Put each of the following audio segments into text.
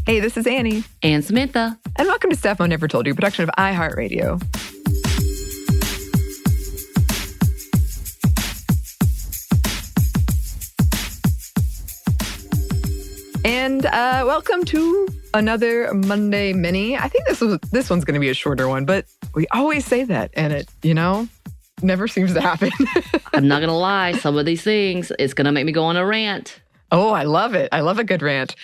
Hey, this is Anney. And Samantha. And welcome to Stuff Mom Never Told You, a production of iHeartRadio. And welcome to another Monday Mini. I think this one's going to be a shorter one, but we always say that, and it, never seems to happen. I'm not going to lie. Some of these things, it's going to make me go on a rant. Oh, I love it. I love a good rant.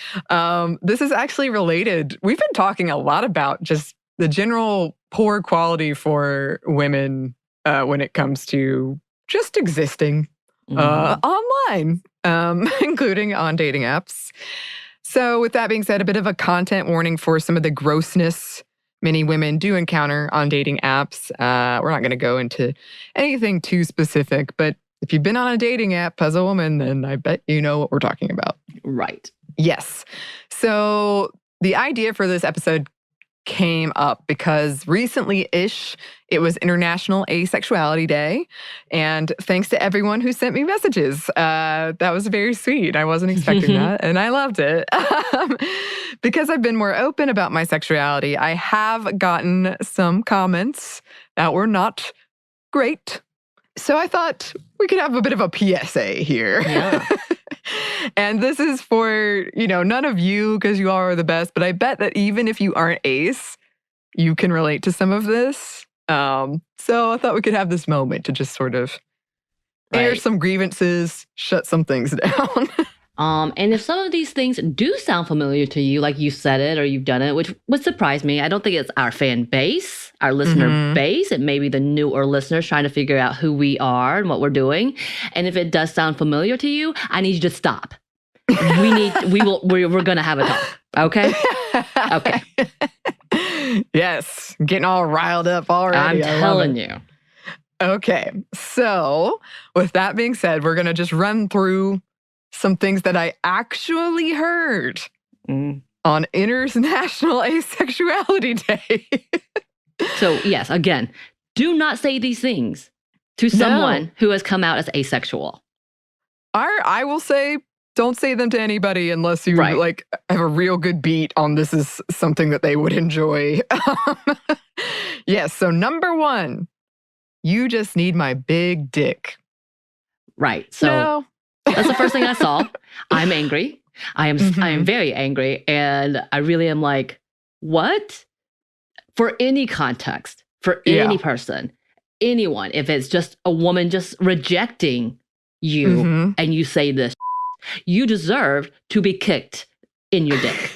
This is actually related. We've been talking a lot about just the general poor quality for women when it comes to just existing online, including on dating apps. So with that being said, a bit of a content warning for some of the grossness many women do encounter on dating apps. We're not going to go into anything too specific, but if you've been on a dating app as a woman, then I bet you know what we're talking about. Right. Yes. So the idea for this episode came up because recently-ish, it was International Asexuality Day. And thanks to everyone who sent me messages. That was very sweet. I wasn't expecting that, and I loved it. Because I've been more open about my sexuality, I have gotten some comments that were not great. So I thought we could have a bit of a PSA here. Yeah. And this is for, none of you because you all are the best, but I bet that even if you aren't ace, you can relate to some of this. So I thought we could have this moment to just sort of air some grievances, shut some things down. And if some of these things do sound familiar to you, like you said it or you've done it, which would surprise me, I don't think it's our fan base, our listener base. It may be the newer listeners trying to figure out who we are and what we're doing. And if it does sound familiar to you, I need you to stop. We're going to have a talk. Okay? Okay. Yes. Getting all riled up already. I'm telling you. Okay. So with that being said, we're going to just run through some things that I actually heard on International Asexuality Day. So, yes, again, do not say these things to someone who has come out as asexual. I will say, don't say them to anybody unless you have a real good beat on this is something that they would enjoy. Yes, so number one, you just need my big dick. Right. So that's the first thing I saw. I'm angry. I am very angry. And I really am like, what? For any context, for any person, anyone, if it's just a woman just rejecting you and you say this, you deserve to be kicked in your dick.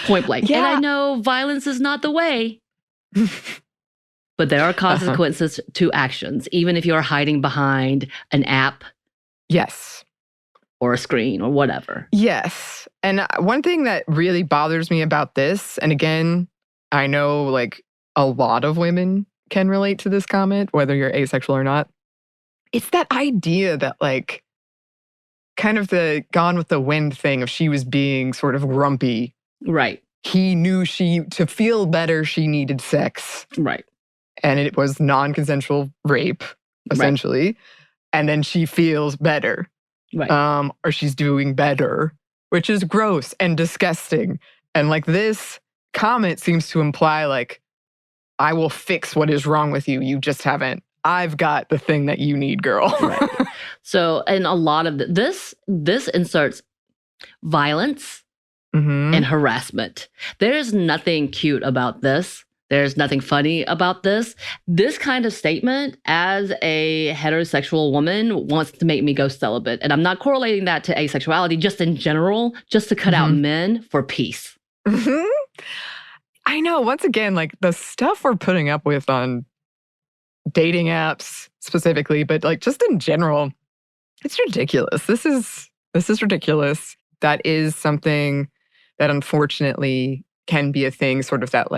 Point blank. Yeah. And I know violence is not the way. But there are consequences to actions, even if you're hiding behind an app. Yes. Or a screen or whatever. Yes. And one thing that really bothers me about this, and again, I know a lot of women can relate to this comment, whether you're asexual or not. It's that idea that kind of the Gone with the Wind thing of she was being sort of grumpy. Right. He knew to feel better, she needed sex. Right. And it was non-consensual rape, essentially. Right. And then she feels better. Right. Or she's doing better, which is gross and disgusting. And this comment seems to imply I will fix what is wrong with you. You just haven't. I've got the thing that you need, girl. Right. So, and a lot of this inserts violence and harassment. There's nothing cute about this. There's nothing funny about this. This kind of statement, as a heterosexual woman, wants to make me go celibate. And I'm not correlating that to asexuality, just in general, just to cut out men for peace. I know. Once again, the stuff we're putting up with on dating apps specifically, but just in general, it's ridiculous. This is ridiculous. That is something that unfortunately can be a thing, sort of that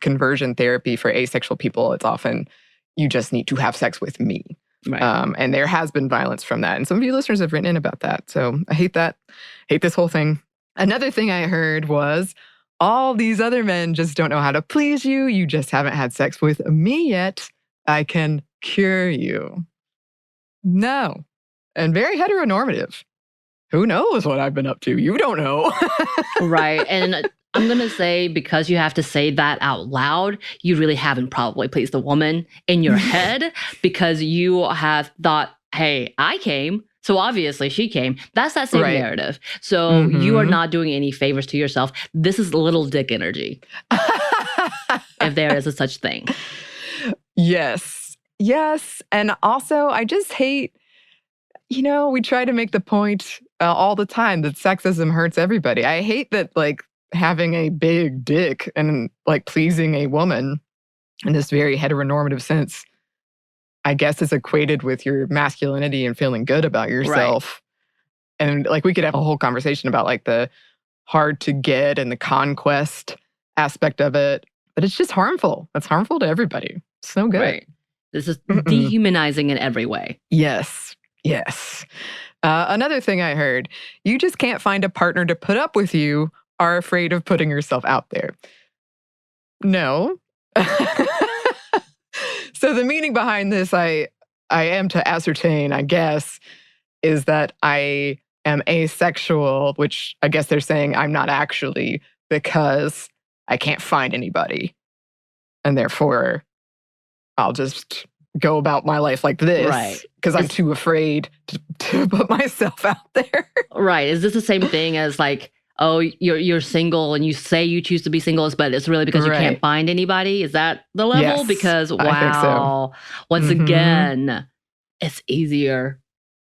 conversion therapy for asexual people. It's often, you just need to have sex with me. Right. And there has been violence from that. And some of you listeners have written in about that. So I hate that. Hate this whole thing. Another thing I heard was, all these other men just don't know how to please you. You just haven't had sex with me yet. I can cure you. No. And very heteronormative. who knows what I've been up to? You don't know. Right. And I'm going to say, because you have to say that out loud, you really haven't probably pleased the woman in your head, because you have thought, hey, I came, so obviously she came. That's that same narrative. So you are not doing any favors to yourself. This is little dick energy, if there is a such thing. Yes. Yes. And also, I just hate, we try to make the point all the time that sexism hurts everybody. I hate that, like, having a big dick and, like, pleasing a woman in this very heteronormative sense, I guess, is equated with your masculinity and feeling good about yourself. Right. And, like, we could have a whole conversation about, like, the hard to get and the conquest aspect of it. But it's just harmful. It's harmful to everybody. It's no good. Right. This is dehumanizing in every way. Yes. Yes. Another thing I heard, you just can't find a partner to put up with you, are afraid of putting yourself out there. No. So the meaning behind this, I am to ascertain, I guess, is that I am asexual, which I guess they're saying I'm not actually, because I can't find anybody. And therefore, I'll just go about my life like this. Right. Because I'm too afraid to put myself out there. Right. Is this the same thing as, like, oh, you're single and you say you choose to be single, but it's really because you can't find anybody? Is that the level? Yes, because, wow, I think so. Once again, it's easier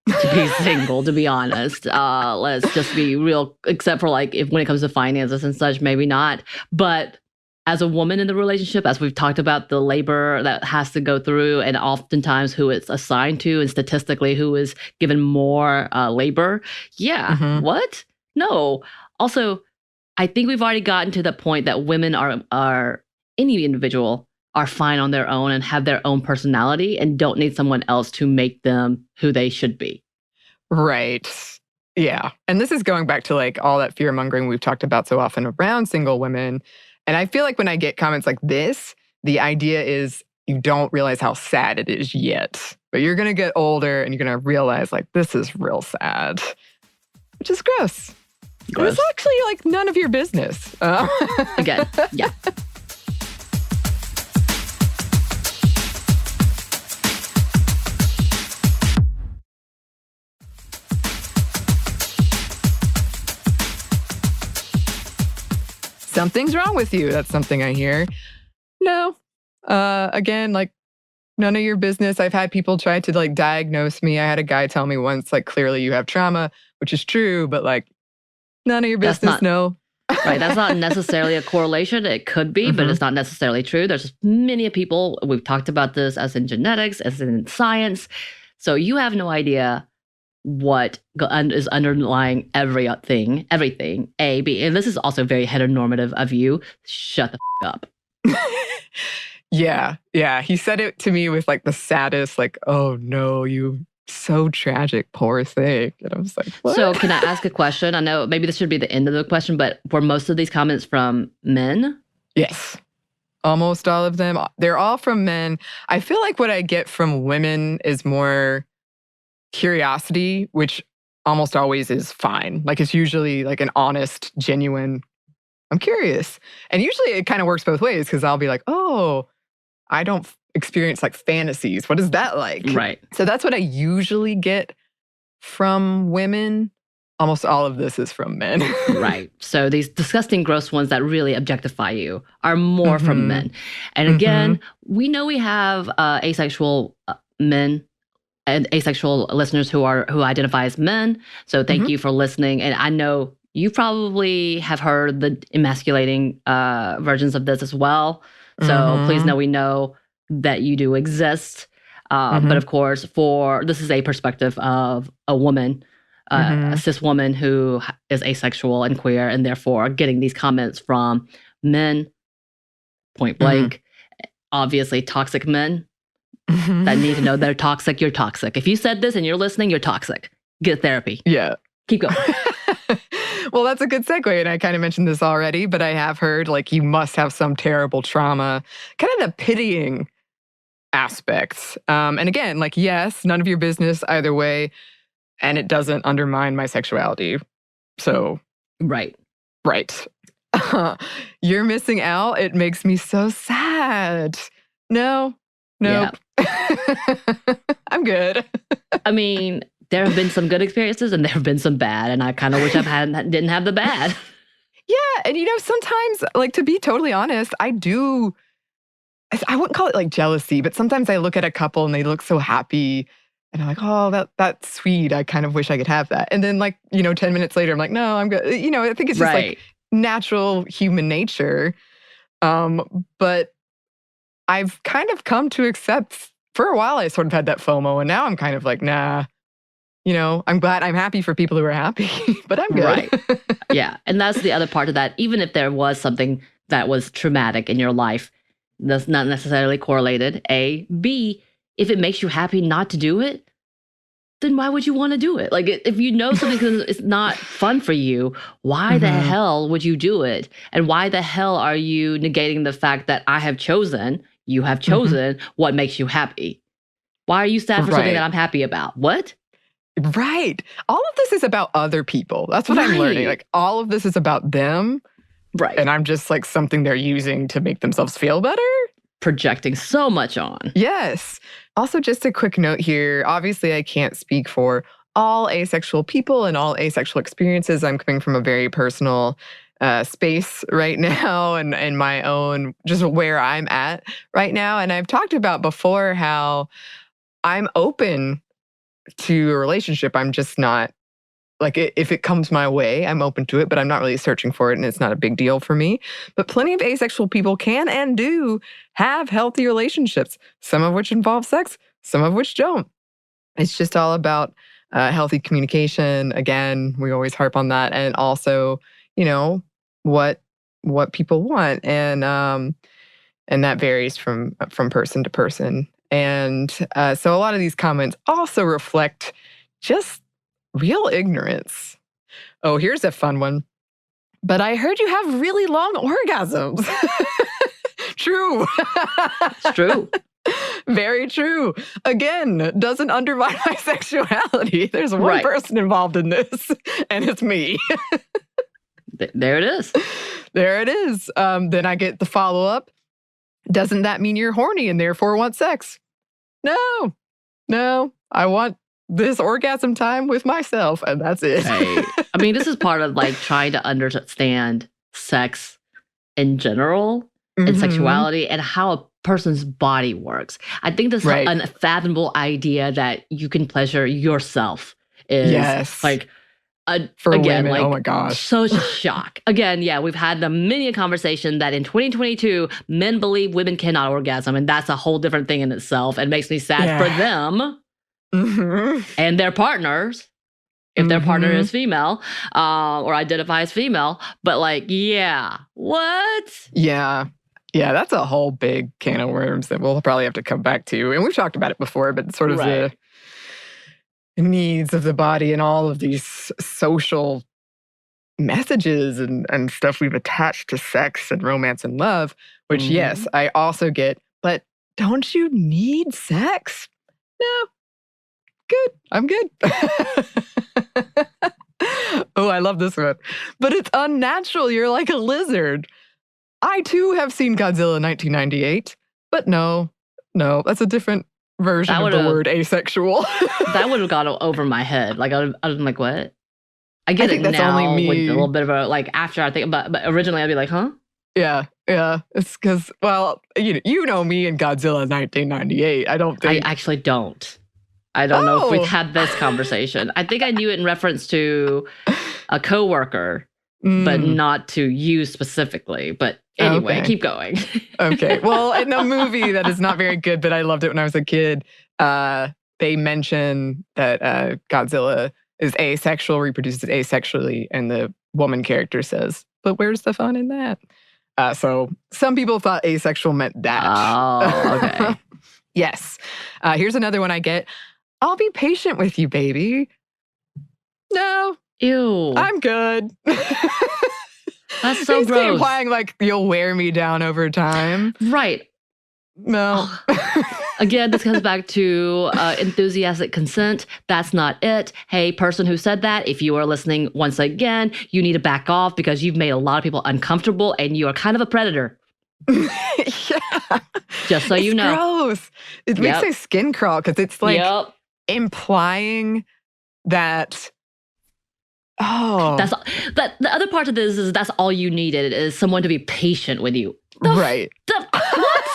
to be single, to be honest. Let's just be real, except for, like, when it comes to finances and such, maybe not. But as a woman in the relationship, as we've talked about, the labor that has to go through, and oftentimes who it's assigned to, and statistically who is given more labor. Yeah. What? No. Also, I think we've already gotten to the point that women are any individual are fine on their own and have their own personality and don't need someone else to make them who they should be. Right. Yeah. And this is going back to, like, all that fear mongering we've talked about so often around single women. And I feel like when I get comments like this, the idea is you don't realize how sad it is yet. But you're going to get older and you're going to realize, like, this is real sad, which is gross. It's actually, like, none of your business. Again, yeah. Something's wrong with you. That's something I hear. No. Again, like, none of your business. I've had people try to, like, diagnose me. I had a guy tell me once, like, clearly you have trauma, which is true, but, like, none of your business, no. Right, that's not necessarily a correlation. It could be, but it's not necessarily true. There's many people, we've talked about this as in genetics, as in science. So you have no idea what is underlying everything, A, B. And this is also very heteronormative of you. Shut the up. Yeah. He said it to me with, like, the saddest, like, oh no, you so tragic, poor thing. And I was like, what? So can I ask a question? I know maybe this should be the end of the question, but were most of these comments from men? Yes. Almost all of them. They're all from men. I feel like what I get from women is more curiosity, which almost always is fine. Like, it's usually, like, an honest, genuine, I'm curious. And usually it kind of works both ways, because I'll be like, oh, I don't experience, like, fantasies. What is that like? Right. So that's what I usually get from women. Almost all of this is from men. Right. So these disgusting, gross ones that really objectify you are more from men. And again, we know we have asexual men and asexual listeners who identify as men. So thank you for listening. And I know you probably have heard the emasculating versions of this as well. So please know we know that you do exist. But of course, this is a perspective of a woman, a cis woman who is asexual and queer, and therefore getting these comments from men, point blank, obviously toxic men that need to know they're toxic. You're toxic. If you said this and you're listening, you're toxic. Get therapy. Yeah. Keep going. Well, that's a good segue. And I kind of mentioned this already, but I have heard, like, you must have some terrible trauma, kind of the pitying aspects. And again, like, yes, none of your business either way. and it doesn't undermine my sexuality. So, right. You're missing out. It makes me so sad. No, nope. Yeah. I'm good. I mean, there have been some good experiences and there have been some bad, and I kind of wish didn't have the bad. Yeah, and sometimes, like, to be totally honest, I wouldn't call it like jealousy, but sometimes I look at a couple and they look so happy, and I'm like, oh, that's sweet. I kind of wish I could have that. And then, like, 10 minutes later, I'm like, no, I'm good. I think it's just like natural human nature. But I've kind of come to accept, for a while I sort of had that FOMO, and now I'm kind of like, nah, I'm happy for people who are happy, but I'm good. Right. Yeah. And that's the other part of that. Even if there was something that was traumatic in your life, that's not necessarily correlated. A. B, if it makes you happy not to do it, then why would you want to do it? Like, if you know something is not fun for you, why the hell would you do it? And why the hell are you negating the fact that you have chosen what makes you happy? Why are you sad for something that I'm happy about? What? Right. All of this is about other people. That's what I'm learning. Like, all of this is about them. Right. And I'm just like something they're using to make themselves feel better. Projecting so much on. Yes. Also, just a quick note here. Obviously, I can't speak for all asexual people and all asexual experiences. I'm coming from a very personal space right now, and my own, just where I'm at right now. And I've talked about before how I'm open to a relationship. I'm just not, like, if it comes my way, I'm open to it, but I'm not really searching for it, and it's not a big deal for me. But plenty of asexual people can and do have healthy relationships, some of which involve sex, some of which don't. It's just all about healthy communication. Again, we always harp on that, and also, what people want, and that varies from person to person. And so a lot of these comments also reflect just real ignorance. Oh, here's a fun one. But I heard you have really long orgasms. True. It's true. Very true. Again, doesn't undermine my sexuality. There's one person involved in this, and it's me. There it is. There it is. Then I get the follow-up. Doesn't that mean you're horny and therefore want sex? No. I want this orgasm time with myself, and that's it. Right. I mean, this is part of like trying to understand sex in general and sexuality and how a person's body works. I think this unfathomable idea that you can pleasure yourself is like, for again, women, like, oh my gosh. Such a shock. Again, yeah, we've had many a conversation that in 2022, men believe women cannot orgasm, and that's a whole different thing in itself, and makes me sad for them and their partners, if their partner is female or identify as female. But like, what? Yeah, that's a whole big can of worms that we'll probably have to come back to. And we've talked about it before, but sort of the needs of the body and all of these social messages and stuff we've attached to sex and romance and love, which, yes, I also get. But don't you need sex? No. Good. I'm good. Oh, I love this one. But it's unnatural. You're like a lizard. I, too, have seen Godzilla 1998. But no, that's a different version of the word asexual. That would have gone over my head. Like, I was like, what? I get it that's now only me. With a little bit of a, like, after I think about, but originally I'd be like, huh? Yeah. It's because, well, you know me and Godzilla 1998. I don't think. I actually don't. I don't know if we've had this conversation. I think I knew it in reference to a coworker, but not to you specifically. But anyway, keep going. Okay. Well, in a movie that is not very good, but I loved it when I was a kid, they mention that Godzilla is asexual, reproduces asexually, and the woman character says, but where's the fun in that? So some people thought asexual meant that. Oh, okay. Yes. Here's another one I get. I'll be patient with you, baby. No. Ew. I'm good. That's so gross. Implying like you'll wear me down over time. Right. No. Again, this comes back to enthusiastic consent. That's not it. Hey, person who said that, if you are listening once again, you need to back off because you've made a lot of people uncomfortable and you are kind of a predator. Yeah. Just so you know. Gross. It makes my skin crawl because it's like implying that. Oh, but the other part of this is that's all you needed is someone to be patient with you. Right. What?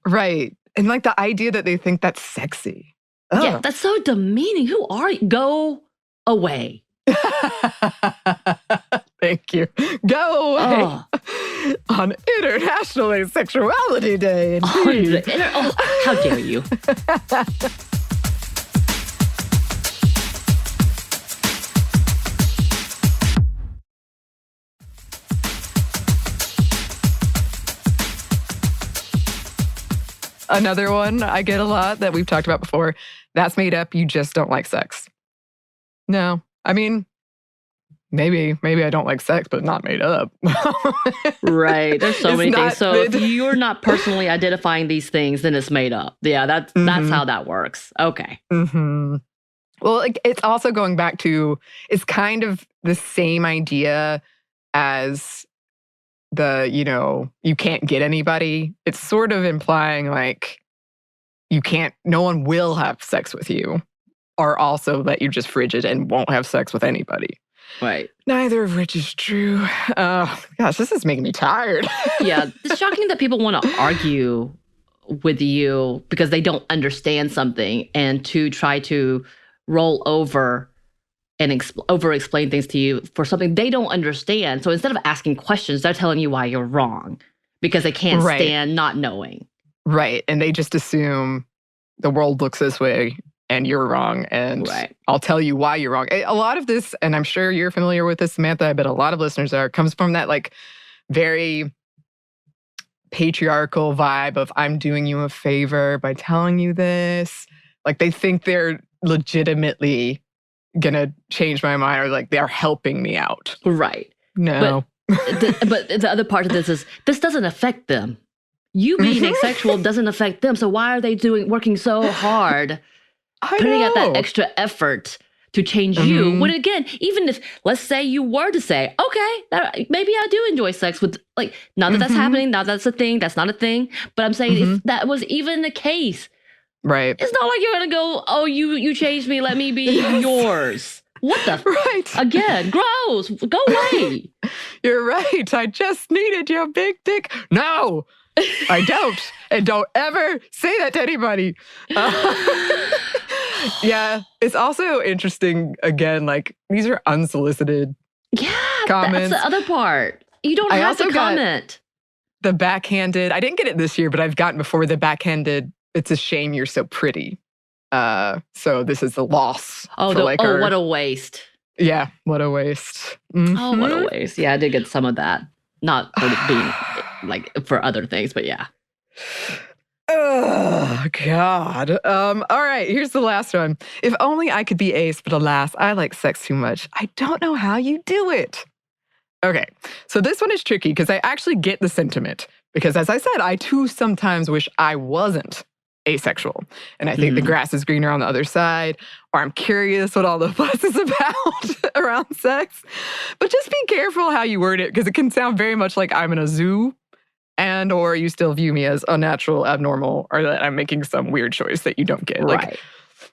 Right. And like the idea that they think that's sexy. Ugh. Yeah, that's so demeaning. Who are you? Go away. Thank you. Go away. On International Asexuality Day. How dare you? Another one I get a lot that we've talked about before. That's made up. You just don't like sex. No. I mean, maybe I don't like sex, but not made up. Right. There's so many things. So if you're not personally identifying these things, then it's made up. Yeah, that's how that works. Okay. Mm-hmm. Well, it's also going back to, it's kind of the same idea as the, you can't get anybody. It's sort of implying like no one will have sex with you, or also that you're just frigid and won't have sex with anybody. Right. Neither of which is true. Gosh, this is making me tired. Yeah, it's shocking that people want to argue with you because they don't understand something and to try to roll over and over-explain things to you for something they don't understand. So instead of asking questions, they're telling you why you're wrong because they can't stand not knowing. Right. And they just assume the world looks this way and you're wrong. And I'll tell you why you're wrong. A lot of this, and I'm sure you're familiar with this, Samantha, I bet a lot of listeners are, comes from that like very patriarchal vibe of I'm doing you a favor by telling you this. Like they think they're legitimately gonna change my mind, or like they're helping me out. Right. No. But the other part of this is this doesn't affect them. You being asexual doesn't affect them. So why are they working so hard, putting out that extra effort to change you? When again, even if, let's say you were to say, okay, maybe I do enjoy sex with, like, not that that's happening, not that that's a thing, that's not a thing. But I'm saying if that was even the case, right? It's not like you're gonna go, oh, you changed me, let me be yours. What the? Right. Again, gross. Go away. You're right. I just needed your big dick. No, I don't. And don't ever say that to anybody. Yeah. It's also interesting, again, like these are unsolicited comments. That's the other part. You don't have to comment. The backhanded, I didn't get it this year, but I've gotten before the backhanded, it's a shame you're so pretty. So this is the loss. What a waste. Yeah, what a waste. Oh, what a waste. Yeah, I did get some of that. Not for being like for other things, but yeah. Oh, God. All right, here's the last one. If only I could be ace, but alas, I like sex too much. I don't know how you do it. Okay, so this one is tricky because I actually get the sentiment. Because as I said, I too sometimes wish I wasn't asexual. And I think the grass is greener on the other side, or I'm curious what all the fuss is about around sex. But just be careful how you word it, because it can sound very much like I'm in a zoo, and or you still view me as unnatural, abnormal, or that I'm making some weird choice that you don't get. Right. Like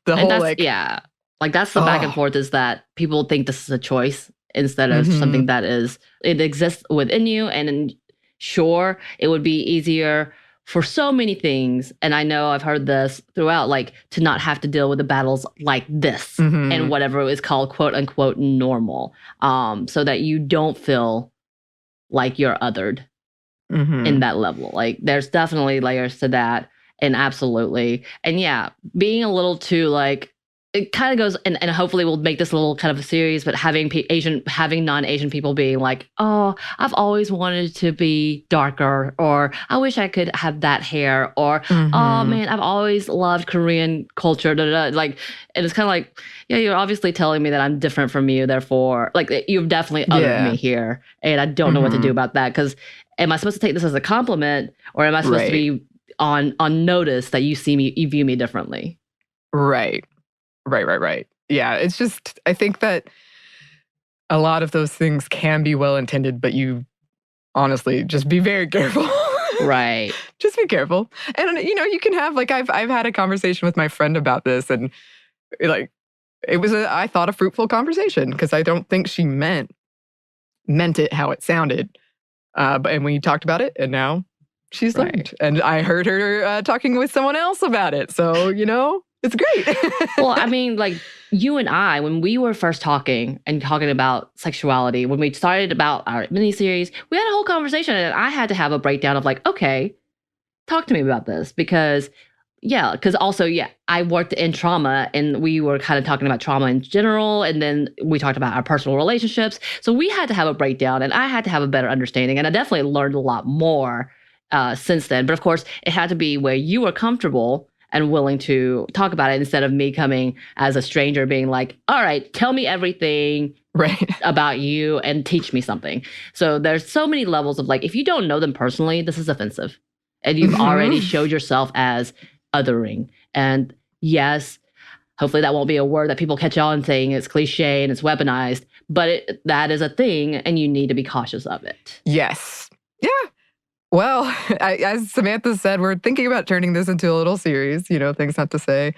the whole like that's the back and forth, is that people think this is a choice instead of something that it exists within you. And sure, it would be easier for so many things, and I know I've heard this throughout, like to not have to deal with the battles like this and whatever is called quote unquote normal, so that you don't feel like you're othered in that level. Like there's definitely layers to that, and absolutely, and yeah, being a little too like, it kind of goes, and hopefully we'll make this a little kind of a series, but having non-Asian people being like, oh, I've always wanted to be darker, or I wish I could have that hair, or oh man, I've always loved Korean culture, like, and it's kind of like, yeah, you're obviously telling me that I'm different from you, therefore, like you've definitely othered me here, and I don't know what to do about that, because am I supposed to take this as a compliment, or am I supposed to be on notice that you view me differently. Right. Yeah, it's just, I think that a lot of those things can be well-intended, but you honestly just be very careful. Right. Just be careful. And, you can have, like, I've had a conversation with my friend about this, and, like, it was, I thought, a fruitful conversation, because I don't think she meant it how it sounded. And we talked about it, and now she's learned. And I heard her talking with someone else about it. So, it's great. Well, I mean, like, you and I, when we were first talking about sexuality, when we started about our miniseries, we had a whole conversation, and I had to have a breakdown of like, okay, talk to me about this, because also, I worked in trauma, and we were kind of talking about trauma in general, and then we talked about our personal relationships. So we had to have a breakdown, and I had to have a better understanding, and I definitely learned a lot more since then. But of course, it had to be where you were comfortable and willing to talk about it, instead of me coming as a stranger being like, all right, tell me everything about you and teach me something. So there's so many levels of, like, if you don't know them personally, this is offensive. And you've already showed yourself as othering. And yes, hopefully that won't be a word that people catch on saying it's cliche and it's weaponized, but that is a thing, and you need to be cautious of it. Yes. Yeah. Well, as Samantha said, we're thinking about turning this into a little series, things not to say.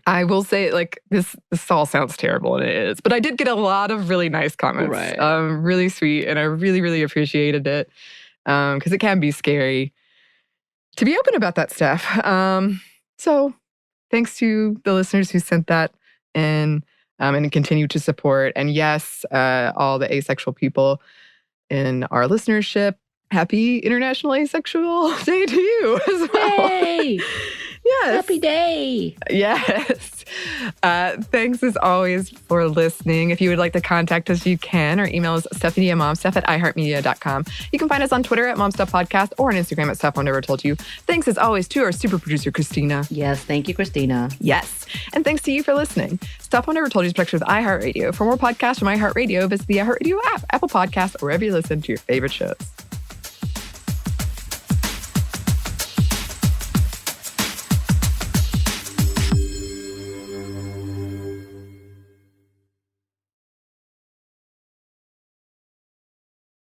I will say, like, this all sounds terrible, and it is. But I did get a lot of really nice comments. Right. Really sweet, and I really, really appreciated it, because it can be scary to be open about that stuff. So thanks to the listeners who sent that in, and continue to support. And yes, all the asexual people in our listenership, happy International Asexual Day to you as well. Yay! Yes. Happy day. Yes. Thanks as always for listening. If you would like to contact us, you can. Our email is stephaniemomstuff@iheartmedia.com. You can find us on Twitter @momstuffpodcast or on Instagram @stuffInevertoldYou. Thanks as always to our super producer, Christina. Yes, thank you, Christina. Yes. And thanks to you for listening. Stuff I Never Told You is production with iHeartRadio. For more podcasts from iHeartRadio, visit the iHeartRadio app, Apple Podcasts, or wherever you listen to your favorite shows.